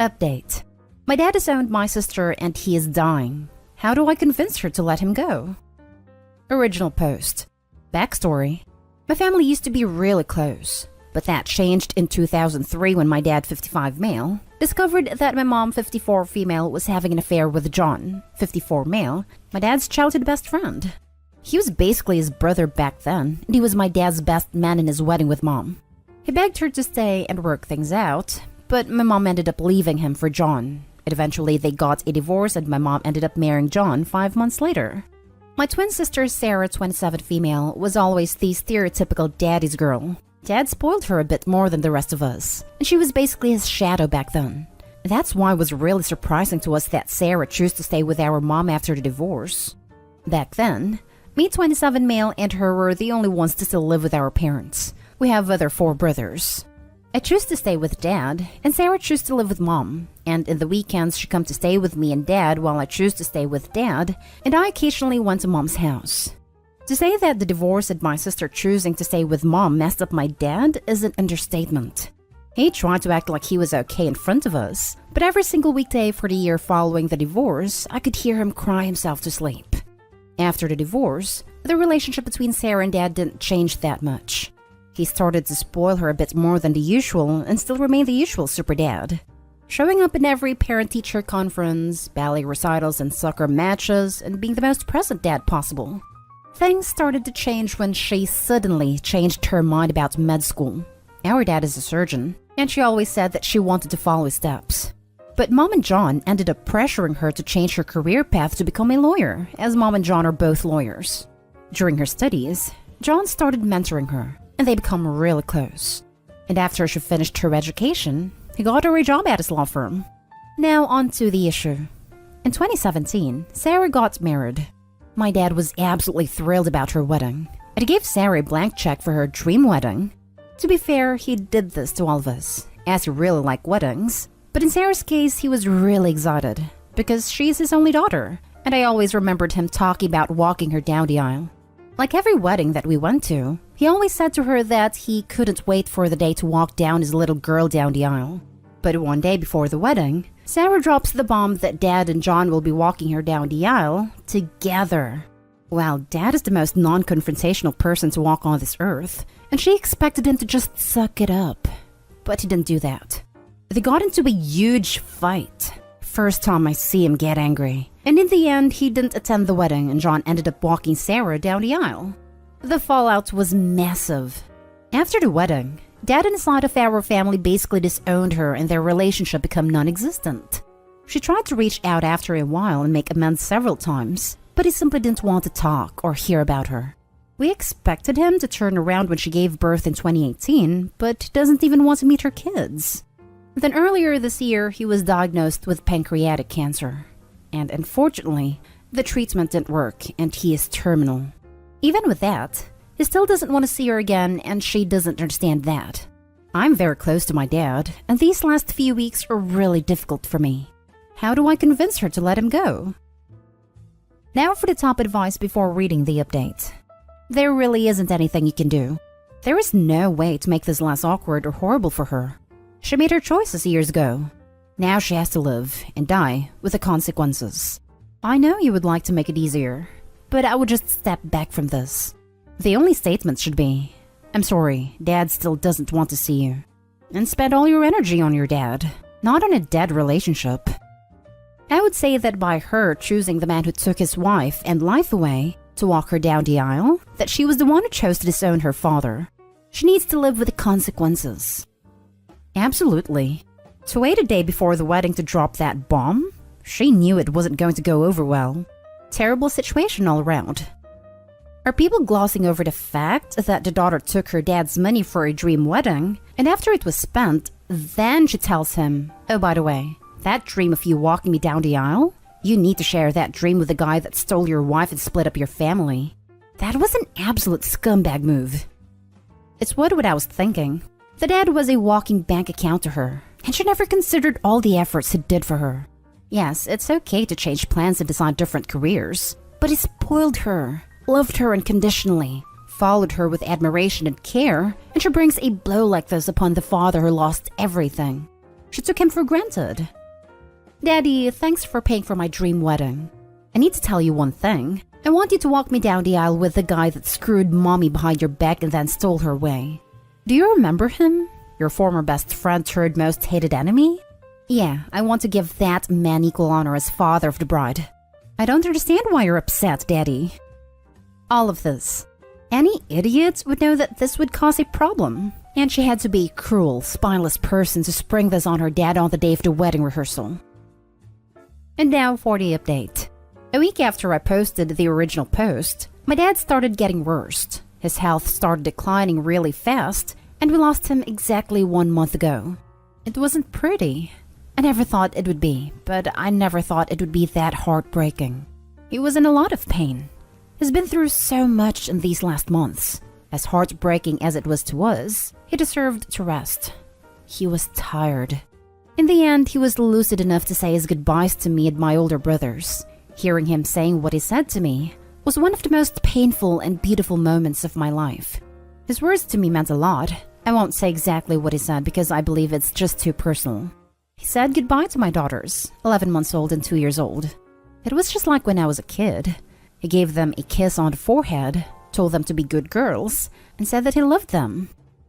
Update. My dad disowned my sister and he is dying. How do I convince her to let him go? Original post. Backstory. My family used to be really close, but that changed in 2003 when my dad, 55 male, discovered that my mom, 54 female, was having an affair with John, 54 male, my dad's childhood best friend. He was basically his brother back then, and he was my dad's best man in his wedding with mom. He begged her to stay and work things out, but my mom ended up leaving him for John. And eventually they got a divorce and my mom ended up marrying John 5 months later. My twin sister Sarah, 27 female, was always the stereotypical daddy's girl. Dad spoiled her a bit more than the rest of us, and she was basically his shadow back then. That's why it was really surprising to us that Sarah chose to stay with our mom after the divorce. Back then, me, 27 male, and her were the only ones to still live with our parents. We have other 4 brothers. I choose to stay with Dad, and Sarah chose to live with Mom, and in the weekends she come to stay with me and Dad while I choose to stay with Dad, and I occasionally went to Mom's house. To say that the divorce and my sister choosing to stay with Mom messed up my dad is an understatement. He tried to act like he was okay in front of us, but every single weekday for the year following the divorce, I could hear him cry himself to sleep. After the divorce, the relationship between Sarah and Dad didn't change that much. He started to spoil her a bit more than the usual and still remained the usual super dad. Showing up in every parent-teacher conference, ballet recitals and soccer matches, and being the most present dad possible. Things started to change when she suddenly changed her mind about med school. Our dad is a surgeon, and she always said that she wanted to follow his steps. But Mom and John ended up pressuring her to change her career path to become a lawyer, as Mom and John are both lawyers. During her studies, John started mentoring her, and they become really close. And after she finished her education, he got her a job at his law firm. Now on to the issue. In 2017, Sarah got married. My dad was absolutely thrilled about her wedding, and he gave Sarah a blank check for her dream wedding. To be fair, he did this to all of us, as he really liked weddings. But in Sarah's case, he was really excited, because she's his only daughter, and I always remembered him talking about walking her down the aisle. Like every wedding that we went to, he always said to her that he couldn't wait for the day to walk down his little girl down the aisle. But one day before the wedding, Sarah drops the bomb that Dad and John will be walking her down the aisle together. Well, Dad is the most non-confrontational person to walk on this earth, and she expected him to just suck it up. But he didn't do that. They got into a huge fight. First time I see him get angry. And in the end, he didn't attend the wedding and John ended up walking Sarah down the aisle. The fallout was massive. After the wedding, Dad and the side of our family basically disowned her and their relationship became non-existent. She tried to reach out after a while and make amends several times, but he simply didn't want to talk or hear about her. We expected him to turn around when she gave birth in 2018, but doesn't even want to meet her kids. Then earlier this year, he was diagnosed with pancreatic cancer. And unfortunately, the treatment didn't work and he is terminal. Even with that, he still doesn't want to see her again and she doesn't understand that. I'm very close to my dad, and these last few weeks are really difficult for me. How do I convince her to let him go? Now for the top advice before reading the update. There really isn't anything you can do. There is no way to make this less awkward or horrible for her. She made her choices years ago. Now she has to live and die with the consequences. I know you would like to make it easier, but I would just step back from this. The only statement should be, I'm sorry, Dad still doesn't want to see you. And spend all your energy on your dad, not on a dead relationship. I would say that by her choosing the man who took his wife and life away to walk her down the aisle, that she was the one who chose to disown her father. She needs to live with the consequences. Absolutely. To wait a day before the wedding to drop that bomb? She knew it wasn't going to go over well. Terrible situation all around. Are people glossing over the fact that the daughter took her dad's money for a dream wedding, and after it was spent, then she tells him, oh, by the way, that dream of you walking me down the aisle? You need to share that dream with the guy that stole your wife and split up your family. That was an absolute scumbag move. It's what I was thinking. The dad was a walking bank account to her, and she never considered all the efforts he did for her. Yes, it's okay to change plans and decide different careers, but he spoiled her, loved her unconditionally, followed her with admiration and care, and she brings a blow like this upon the father who lost everything. She took him for granted. Daddy, thanks for paying for my dream wedding. I need to tell you one thing. I want you to walk me down the aisle with the guy that screwed mommy behind your back and then stole her away. Do you remember him? Your former best friend turned most hated enemy? Yeah, I want to give that man equal honor as father of the bride. I don't understand why you're upset, Daddy. All of this. Any idiot would know that this would cause a problem. And she had to be a cruel, spineless person to spring this on her dad on the day of the wedding rehearsal. And now for the update. A week after I posted the original post, my dad started getting worse. His health started declining really fast, and we lost him exactly 1 month ago. It wasn't pretty. I never thought it would be, but I never thought it would be that heartbreaking. He was in a lot of pain. He's been through so much in these last months. As heartbreaking as it was to us, he deserved to rest. He was tired. In the end, he was lucid enough to say his goodbyes to me and my older brothers. Hearing him saying what he said to me was one of the most painful and beautiful moments of my life. His words to me meant a lot. I won't say exactly what he said because I believe it's just too personal. He said goodbye to my daughters, 11 months old and 2 years old. It was just like when I was a kid. He gave them a kiss on the forehead, told them to be good girls, and said that he loved them.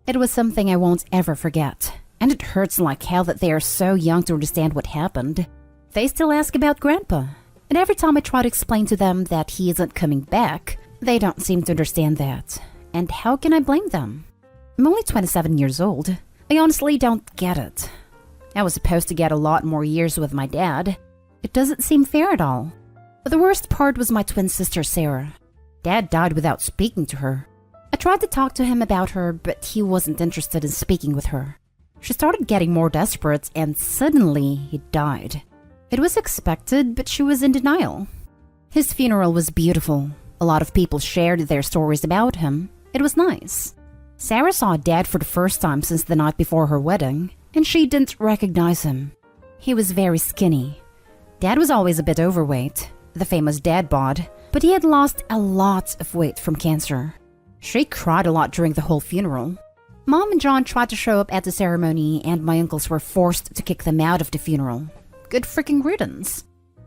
It was something I won't ever forget, and it hurts like hell that they are so young to understand what happened. They still ask about Grandpa, and every time I try to explain to them that he isn't coming back, they don't seem to understand that. And how can I blame them? I'm only 27 years old. I honestly don't get it. I was supposed to get a lot more years with my dad. It doesn't seem fair at all. But the worst part was my twin sister, Sarah. Dad died without speaking to her. I tried to talk to him about her, but he wasn't interested in speaking with her. She started getting more desperate, and suddenly he died. It was expected, but she was in denial. His funeral was beautiful. A lot of people shared their stories about him. It was nice. Sarah saw Dad for the first time since the night before her wedding, and she didn't recognize him. He was very skinny. Dad was always a bit overweight, the famous dad bod, but he had lost a lot of weight from cancer. She cried a lot during the whole funeral. Mom and John tried to show up at the ceremony, and my uncles were forced to kick them out of the funeral. Good freaking riddance.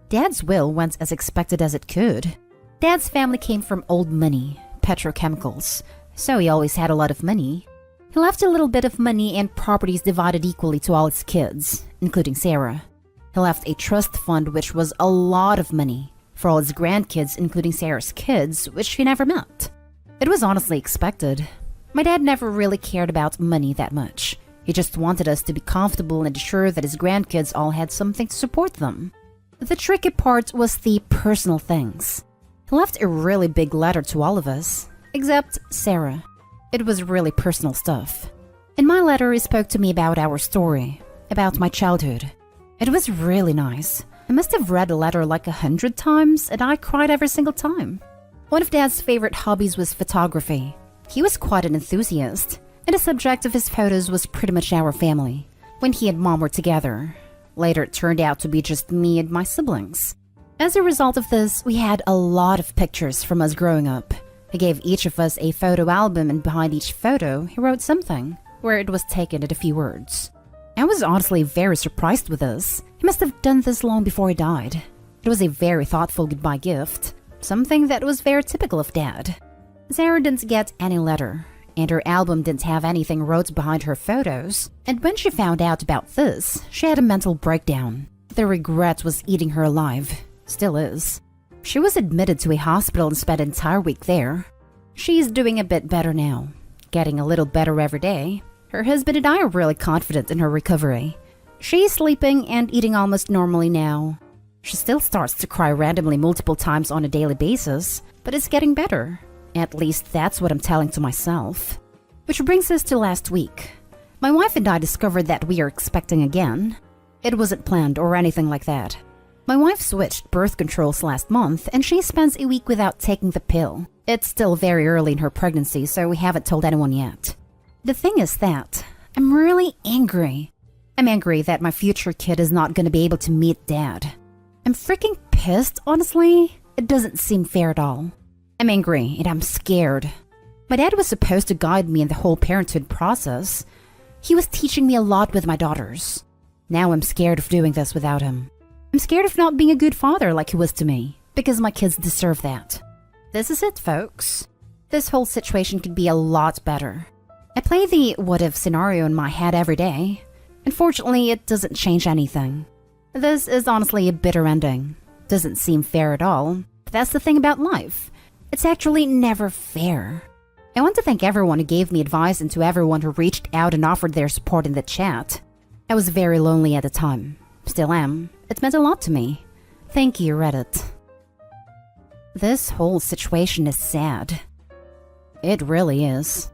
Dad's will went as expected as it could. Dad's family came from old money, petrochemicals, so he always had a lot of money. He left a little bit of money and properties divided equally to all his kids, including Sarah. He left a trust fund which was a lot of money for all his grandkids, including Sarah's kids, which he never met. It was honestly expected. My dad never really cared about money that much. He just wanted us to be comfortable and sure that his grandkids all had something to support them. The tricky part was the personal things. He left a really big letter to all of us, except Sarah. It was really personal stuff. In my letter, he spoke to me about our story, about my childhood. It was really nice. I must have read the letter like 100 times, and I cried every single time. One of Dad's favorite hobbies was photography. He was quite an enthusiast, and the subject of his photos was pretty much our family, when he and Mom were together. Later, it turned out to be just me and my siblings. As a result of this, we had a lot of pictures from us growing up. He gave each of us a photo album, and behind each photo, he wrote something, where it was taken in a few words. I was honestly very surprised with this. He must have done this long before he died. It was a very thoughtful goodbye gift, something that was very typical of Dad. Sarah didn't get any letter, and her album didn't have anything wrote behind her photos, and when she found out about this, she had a mental breakdown. The regret was eating her alive. Still is. She was admitted to a hospital and spent an entire week there. She's doing a bit better now, getting a little better every day. Her husband and I are really confident in her recovery. She's sleeping and eating almost normally now. She still starts to cry randomly multiple times on a daily basis, but it's getting better. At least that's what I'm telling to myself. Which brings us to last week. My wife and I discovered that we are expecting again. It wasn't planned or anything like that. My wife switched birth controls last month, and she spends a week without taking the pill. It's still very early in her pregnancy, so we haven't told anyone yet. The thing is that I'm really angry. I'm angry that my future kid is not going to be able to meet Dad. I'm freaking pissed, honestly. It doesn't seem fair at all. I'm angry and I'm scared. My dad was supposed to guide me in the whole parenthood process. He was teaching me a lot with my daughters. Now I'm scared of doing this without him. I'm scared of not being a good father like he was to me, because my kids deserve that. This is it, folks. This whole situation could be a lot better. I play the what-if scenario in my head every day. Unfortunately, it doesn't change anything. This is honestly a bitter ending. Doesn't seem fair at all, but that's the thing about life. It's actually never fair. I want to thank everyone who gave me advice and to everyone who reached out and offered their support in the chat. I was very lonely at the time. Still am. It meant a lot to me. Thank you, Reddit. This whole situation is sad. It really is.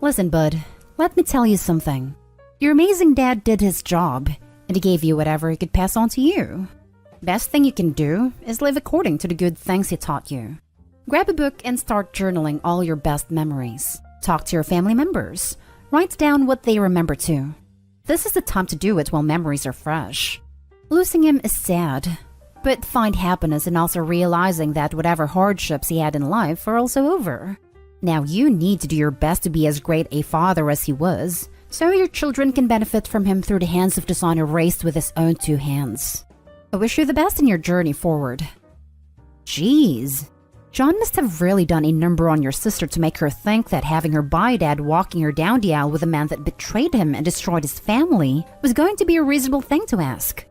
Listen, bud, let me tell you something. Your amazing dad did his job, and he gave you whatever he could pass on to you. Best thing you can do is live according to the good things he taught you. Grab a book and start journaling all your best memories. Talk to your family members. Write down what they remember too. This is the time to do it while memories are fresh. Losing him is sad, but find happiness in also realizing that whatever hardships he had in life are also over. Now you need to do your best to be as great a father as he was, so your children can benefit from him through the hands of the son who raised with his own two hands. I wish you the best in your journey forward. Jeez. John must have really done a number on your sister to make her think that having her bi-dad walking her down the aisle with a man that betrayed him and destroyed his family was going to be a reasonable thing to ask.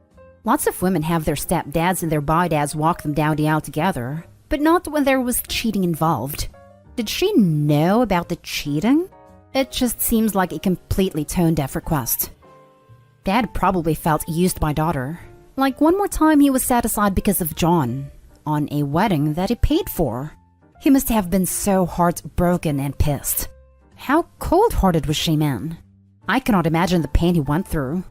Lots of women have their stepdads and their bi-dads walk them down the aisle together, but not when there was cheating involved. Did she know about the cheating? It just seems like a completely tone-deaf request. Dad probably felt used by daughter. Like one more time he was set aside because of John, on a wedding that he paid for. He must have been so heartbroken and pissed. How cold-hearted was she, man? I cannot imagine the pain he went through.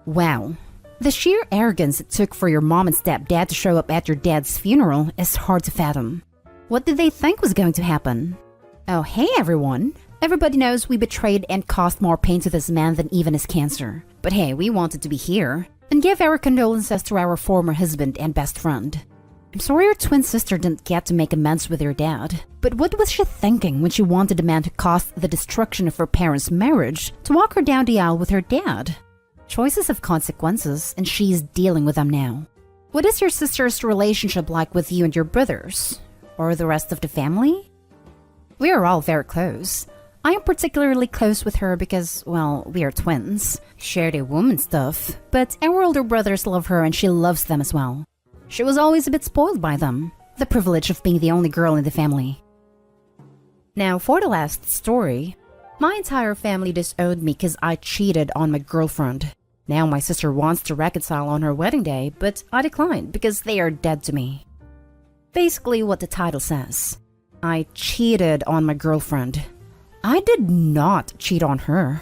Wow. The sheer arrogance it took for your mom and stepdad to show up at your dad's funeral is hard to fathom. What did they think was going to happen? Oh, hey everyone. Everybody knows we betrayed and caused more pain to this man than even his cancer. But hey, we wanted to be here and give our condolences to our former husband and best friend. I'm sorry your twin sister didn't get to make amends with your dad, but what was she thinking when she wanted the man who caused the destruction of her parents' marriage to walk her down the aisle with her dad? Choices have consequences, and she's dealing with them now. What is your sister's relationship like with you and your brothers? Or the rest of the family? We are all very close. I am particularly close with her because, well, we are twins. Shared a womb and stuff, but our older brothers love her and she loves them as well. She was always a bit spoiled by them, the privilege of being the only girl in the family. Now, for the last story, my entire family disowned me because I cheated on my girlfriend. Now my sister wants to reconcile on her wedding day, but I declined because they are dead to me. Basically what the title says. I cheated on my girlfriend. I did not cheat on her.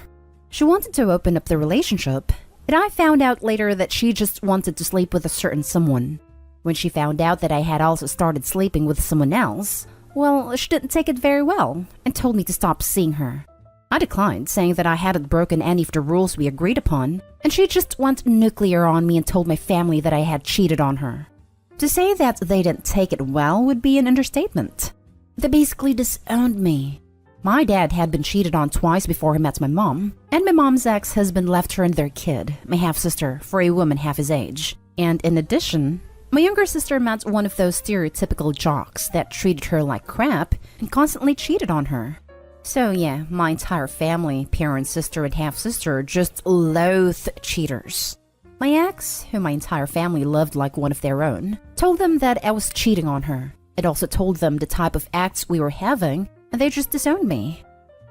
She wanted to open up the relationship, and I found out later that she just wanted to sleep with a certain someone. When she found out that I had also started sleeping with someone else, well, she didn't take it very well and told me to stop seeing her. I declined, saying that I hadn't broken any of the rules we agreed upon, and she just went nuclear on me and told my family that I had cheated on her. To say that they didn't take it well would be an understatement. They basically disowned me. My dad had been cheated on twice before he met my mom, and my mom's ex-husband left her and their kid, my half-sister, for a woman half his age. And in addition, my younger sister met one of those stereotypical jocks that treated her like crap and constantly cheated on her. So yeah, my entire family, parents, sister, and half-sister just loathed cheaters. My ex, who my entire family loved like one of their own, told them that I was cheating on her. It also told them the type of acts we were having, and they just disowned me.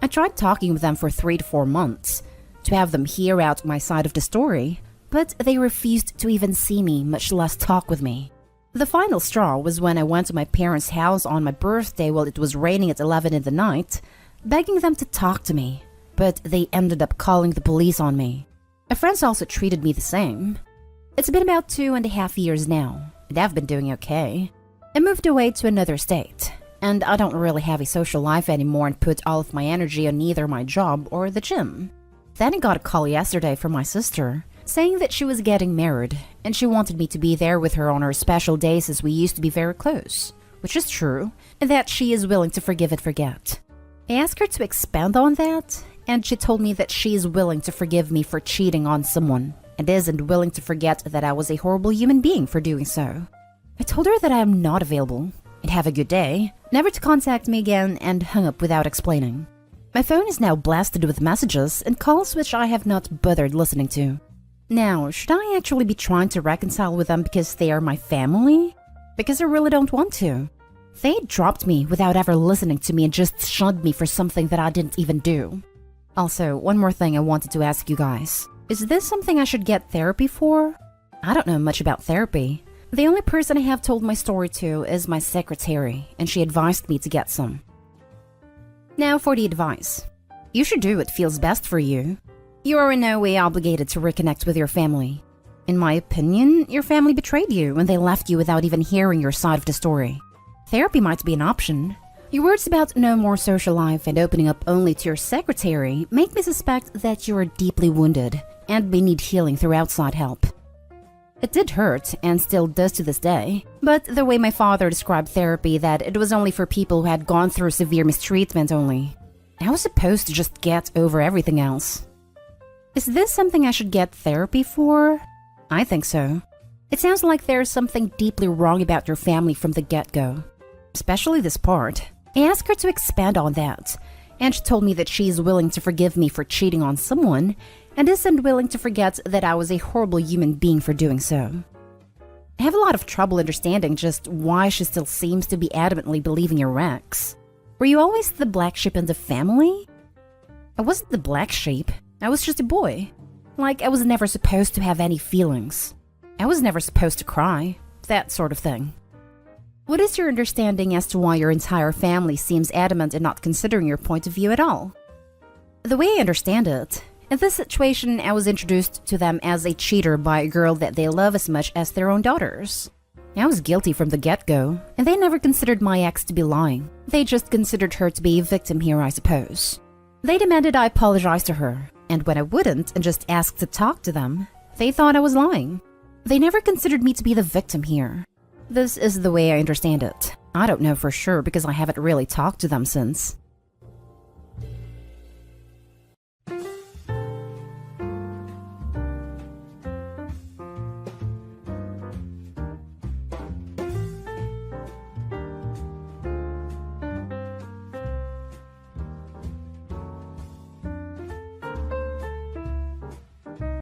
I tried talking with them for 3 to 4 months, to have them hear out my side of the story, but they refused to even see me, much less talk with me. The final straw was when I went to my parents' house on my birthday while it was raining at 11 in the night, begging them to talk to me, but they ended up calling the police on me. My friends also treated me the same. It's been about 2.5 years now, and I've been doing okay. I moved away to another state, and I don't really have a social life anymore and put all of my energy on either my job or the gym. Then I got a call yesterday from my sister, saying that she was getting married, and she wanted me to be there with her on her special days as we used to be very close, which is true, and that she is willing to forgive and forget. I asked her to expand on that, and she told me that she is willing to forgive me for cheating on someone and isn't willing to forget that I was a horrible human being for doing so. I told her that I am not available and have a good day, never to contact me again, and hung up without explaining. My phone is now blasted with messages and calls which I have not bothered listening to. Now, should I actually be trying to reconcile with them because they are my family? Because I really don't want to. They dropped me without ever listening to me and just shunned me for something that I didn't even do. Also, one more thing I wanted to ask you guys. Is this something I should get therapy for? I don't know much about therapy. The only person I have told my story to is my secretary, and she advised me to get some. Now for the advice. You should do what feels best for you. You are in no way obligated to reconnect with your family. In my opinion, your family betrayed you when they left you without even hearing your side of the story. Therapy might be an option. Your words about no more social life and opening up only to your secretary make me suspect that you are deeply wounded and may need healing through outside help. It did hurt, and still does to this day, but the way my father described therapy, that it was only for people who had gone through severe mistreatment only. I was supposed to just get over everything else. Is this something I should get therapy for? I think so. It sounds like there's something deeply wrong about your family from the get-go. Especially this part. I asked her to expand on that, and she told me that she is willing to forgive me for cheating on someone, and isn't willing to forget that I was a horrible human being for doing so. I have a lot of trouble understanding just why she still seems to be adamantly believing your ex. Were you always the black sheep in the family? I wasn't the black sheep. I was just a boy. Like, I was never supposed to have any feelings. I was never supposed to cry. That sort of thing. What is your understanding as to why your entire family seems adamant in not considering your point of view at all? The way I understand it, in this situation, I was introduced to them as a cheater by a girl that they love as much as their own daughters. I was guilty from the get-go, and they never considered my ex to be lying. They just considered her to be a victim here, I suppose. They demanded I apologize to her, and when I wouldn't and just asked to talk to them, they thought I was lying. They never considered me to be the victim here. This is the way I understand it. I don't know for sure because I haven't really talked to them since.